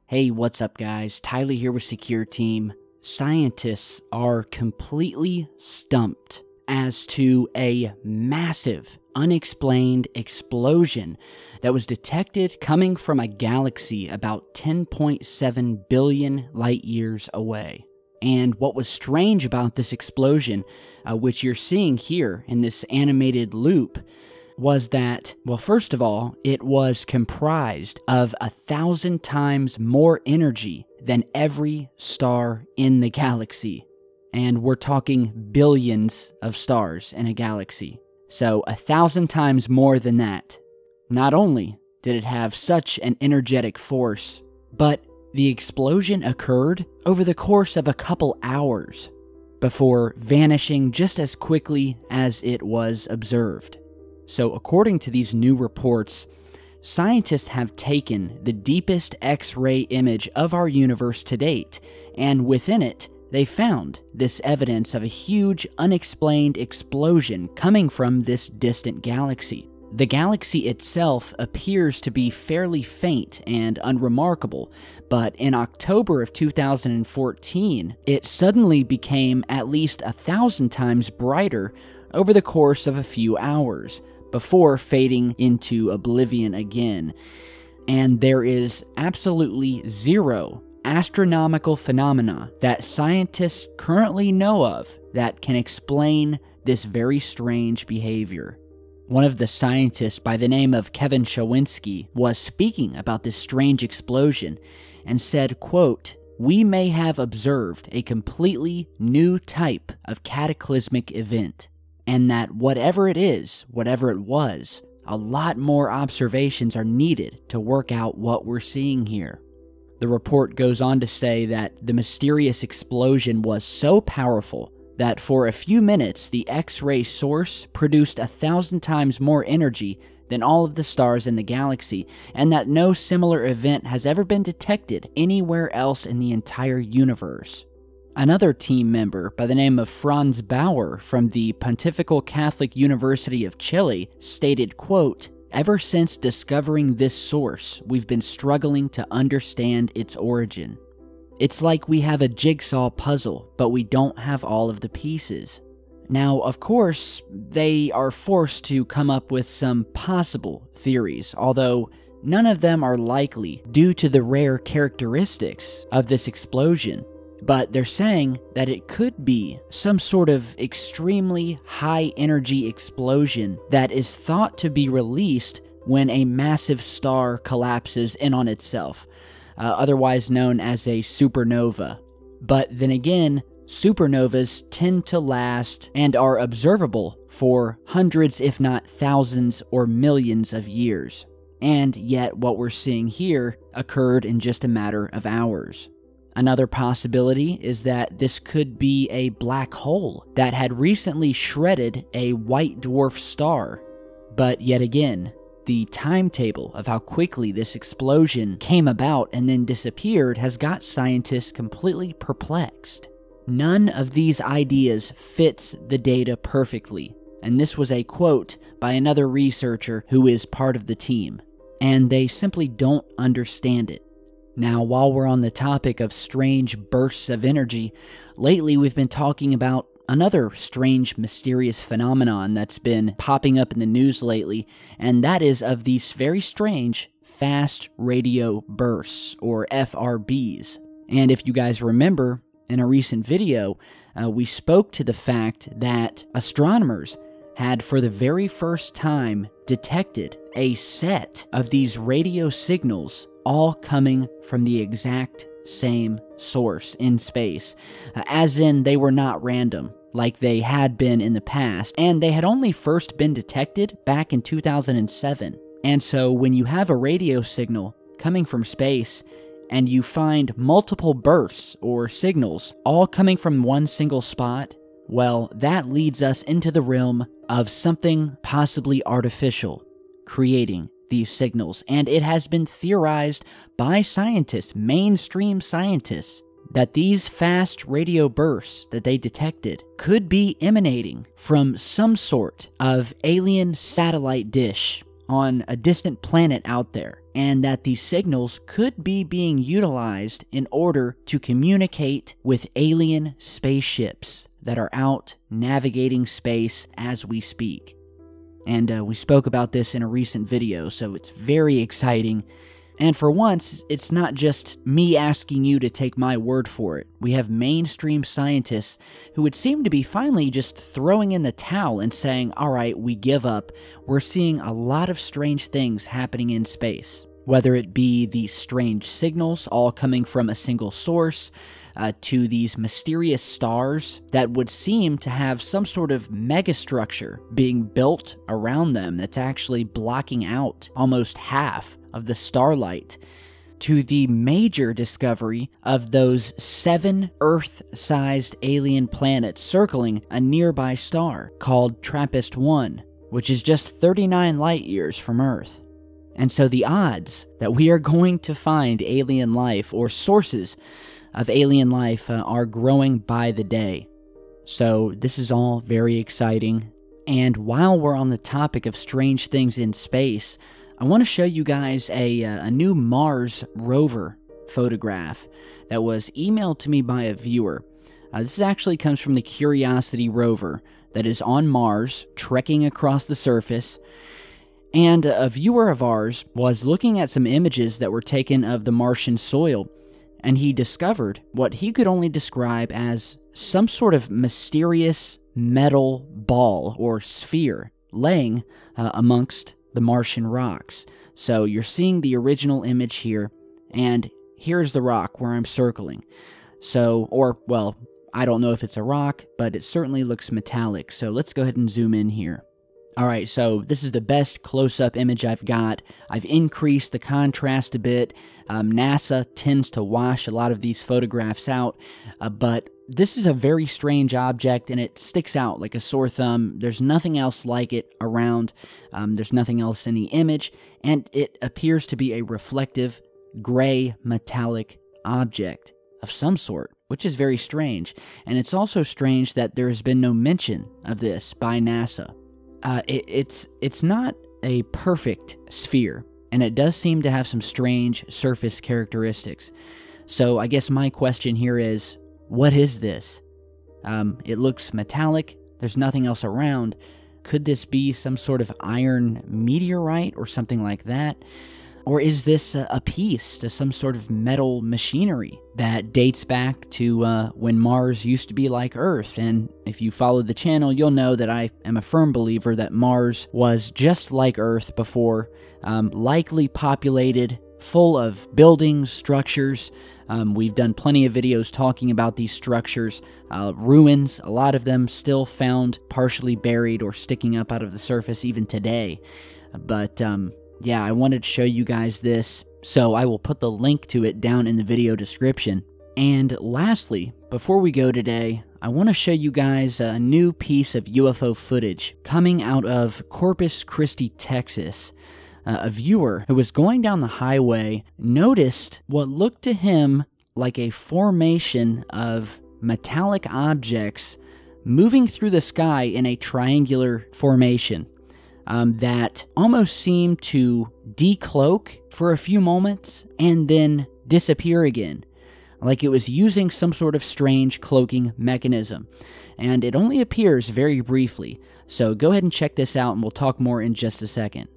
Hey, what's up guys? Tyler here with Secureteam. Scientists are completely stumped as to a massive, unexplained explosion that was detected coming from a galaxy about 10.7 billion light years away. And what was strange about this explosion, which you're seeing here in this animated loop, was that, well, first of all, it was comprised of 1,000 times more energy than every star in the galaxy. And we're talking billions of stars in a galaxy. So 1,000 times more than that. Not only did it have such an energetic force, but the explosion occurred over the course of a couple hours before vanishing just as quickly as it was observed. So according to these new reports, scientists have taken the deepest X-ray image of our universe to date, and within it, they found this evidence of a huge, unexplained explosion coming from this distant galaxy. The galaxy itself appears to be fairly faint and unremarkable, but in October of 2014, it suddenly became at least 1,000 times brighter over the course of a few hours, before fading into oblivion again. And there is absolutely zero astronomical phenomena that scientists currently know of that can explain this very strange behavior. One of the scientists by the name of Kevin Shawinski was speaking about this strange explosion and said, quote, "We may have observed a completely new type of cataclysmic event, and that whatever it is, whatever it was, a lot more observations are needed to work out what we're seeing here." The report goes on to say that the mysterious explosion was so powerful that for a few minutes the X-ray source produced 1,000 times more energy than all of the stars in the galaxy, and that no similar event has ever been detected anywhere else in the entire universe. Another team member by the name of Franz Bauer from the Pontifical Catholic University of Chile stated, quote, "Ever since discovering this source, we've been struggling to understand its origin. It's like we have a jigsaw puzzle, but we don't have all of the pieces." Now, of course, they are forced to come up with some possible theories, although none of them are likely due to the rare characteristics of this explosion. But they're saying that it could be some sort of extremely high energy explosion that is thought to be released when a massive star collapses in on itself, otherwise known as a supernova. But then again, supernovas tend to last and are observable for hundreds if not thousands or millions of years. And yet what we're seeing here occurred in just a matter of hours. Another possibility is that this could be a black hole that had recently shredded a white dwarf star. But yet again, the timetable of how quickly this explosion came about and then disappeared has got scientists completely perplexed. None of these ideas fits the data perfectly, and this was a quote by another researcher who is part of the team, and they simply don't understand it. Now, while we're on the topic of strange bursts of energy, lately we've been talking about another strange, mysterious phenomenon that's been popping up in the news lately, and that is of these very strange fast radio bursts, or FRBs. And if you guys remember, in a recent video, we spoke to the fact that astronomers had for the very first time detected a set of these radio signals all coming from the exact same source in space, as in they were not random, like they had been in the past, and they had only first been detected back in 2007. And so when you have a radio signal coming from space, and you find multiple bursts or signals all coming from one single spot, well, that leads us into the realm of something possibly artificial creating these signals, and it has been theorized by scientists, mainstream scientists, that these fast radio bursts that they detected could be emanating from some sort of alien satellite dish on a distant planet out there, and that these signals could be being utilized in order to communicate with alien spaceships that are out navigating space as we speak. And we spoke about this in a recent video, so it's very exciting. And for once, it's not just me asking you to take my word for it. We have mainstream scientists who would seem to be finally just throwing in the towel and saying, all right, we give up. We're seeing a lot of strange things happening in space. Whether it be these strange signals all coming from a single source, to these mysterious stars that would seem to have some sort of megastructure being built around them that's actually blocking out almost half of the starlight, to the major discovery of those 7 Earth-sized alien planets circling a nearby star called TRAPPIST-1, which is just 39 light-years from Earth. And so the odds that we are going to find alien life or sources of alien life are growing by the day. So this is all very exciting. And while we're on the topic of strange things in space, I want to show you guys a new Mars rover photograph that was emailed to me by a viewer. This actually comes from the Curiosity rover that is on Mars, trekking across the surface. And a viewer of ours was looking at some images that were taken of the Martian soil, and he discovered what he could only describe as some sort of mysterious metal ball or sphere laying amongst the Martian rocks. So you're seeing the original image here, and here's the rock where I'm circling. So, well, I don't know if it's a rock, but it certainly looks metallic. So let's go ahead and zoom in here. Alright, so this is the best close-up image I've got. I've increased the contrast a bit. NASA tends to wash a lot of these photographs out, but this is a very strange object, and it sticks out like a sore thumb. There's nothing else like it around. There's nothing else in the image, and it appears to be a reflective, gray, metallic object of some sort, which is very strange. And it's also strange that there has been no mention of this by NASA. It's not a perfect sphere, and it does seem to have some strange surface characteristics. So I guess my question here is, what is this? It looks metallic, there's nothing else around. Could this be some sort of iron meteorite or something like that? Or is this a piece to some sort of metal machinery that dates back to when Mars used to be like Earth? And if you follow the channel, you'll know that I am a firm believer that Mars was just like Earth before, likely populated, full of buildings, structures. We've done plenty of videos talking about these structures, ruins, a lot of them still found partially buried or sticking up out of the surface even today. But yeah, I wanted to show you guys this, so I will put the link to it down in the video description. And lastly, before we go today, I want to show you guys a new piece of UFO footage coming out of Corpus Christi, Texas. A viewer who was going down the highway noticed what looked to him like a formation of metallic objects moving through the sky in a triangular formation. That almost seemed to decloak for a few moments and then disappear again, like it was using some sort of strange cloaking mechanism. And it only appears very briefly, so go ahead and check this out and we'll talk more in just a second.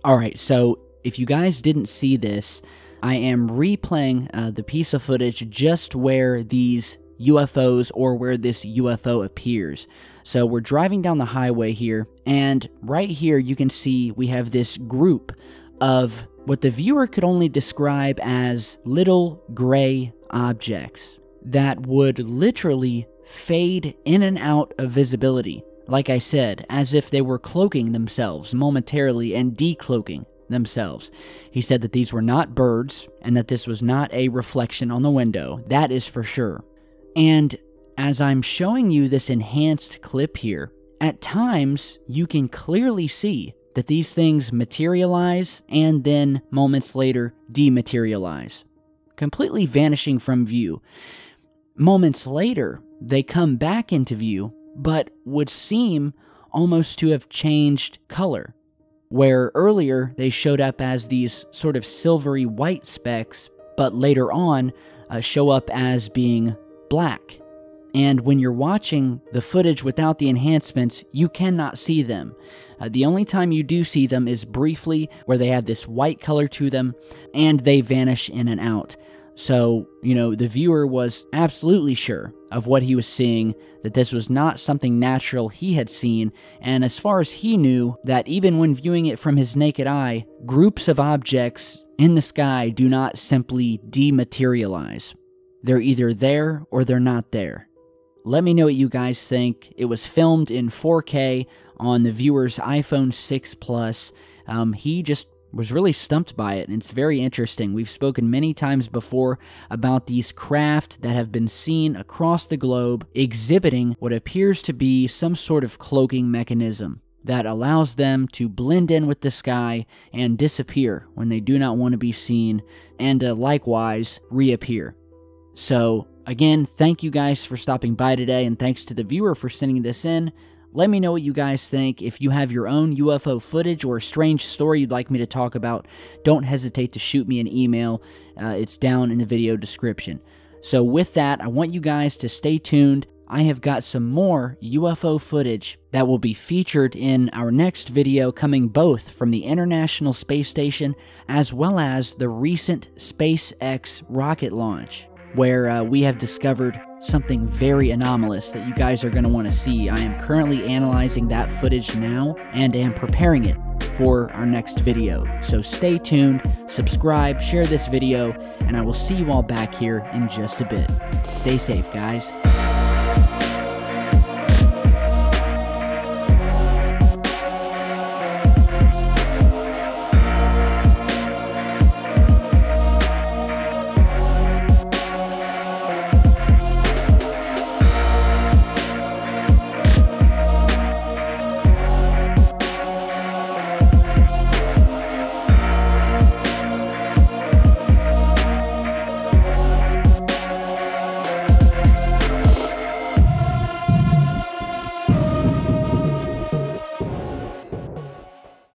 Alright, so if you guys didn't see this, I am replaying the piece of footage just where these UFOs or where this UFO appears. So we're driving down the highway here, and right here you can see we have this group of what the viewer could only describe as little gray objects that would literally fade in and out of visibility. Like I said, as if they were cloaking themselves momentarily and decloaking themselves. He said that these were not birds and that this was not a reflection on the window. That is for sure. And as I'm showing you this enhanced clip here, at times you can clearly see that these things materialize and then moments later dematerialize, completely vanishing from view. Moments later, they come back into view, but would seem almost to have changed color, where earlier they showed up as these sort of silvery white specks, but later on show up as being black. And when you're watching the footage without the enhancements, you cannot see them. The only time you do see them is briefly, where they have this white color to them, and they vanish in and out. So, the viewer was absolutely sure of what he was seeing, that this was not something natural he had seen, and as far as he knew, that even when viewing it from his naked eye, groups of objects in the sky do not simply dematerialize. They're either there or they're not there. Let me know what you guys think. It was filmed in 4K on the viewer's iPhone 6 Plus. He just was really stumped by it, and it's very interesting. We've spoken many times before about these craft that have been seen across the globe exhibiting what appears to be some sort of cloaking mechanism that allows them to blend in with the sky and disappear when they do not want to be seen, and likewise reappear. So, again, thank you guys for stopping by today, and thanks to the viewer for sending this in. Let me know what you guys think. If you have your own UFO footage or a strange story you'd like me to talk about, don't hesitate to shoot me an email. It's down in the video description. So with that, I want you guys to stay tuned. I have got some more UFO footage that will be featured in our next video, coming both from the International Space Station as well as the recent SpaceX rocket launch, where we have discovered something very anomalous that you guys are going to want to see. I am currently analyzing that footage now and am preparing it for our next video. So stay tuned, subscribe, share this video, and I will see you all back here in just a bit. Stay safe, guys.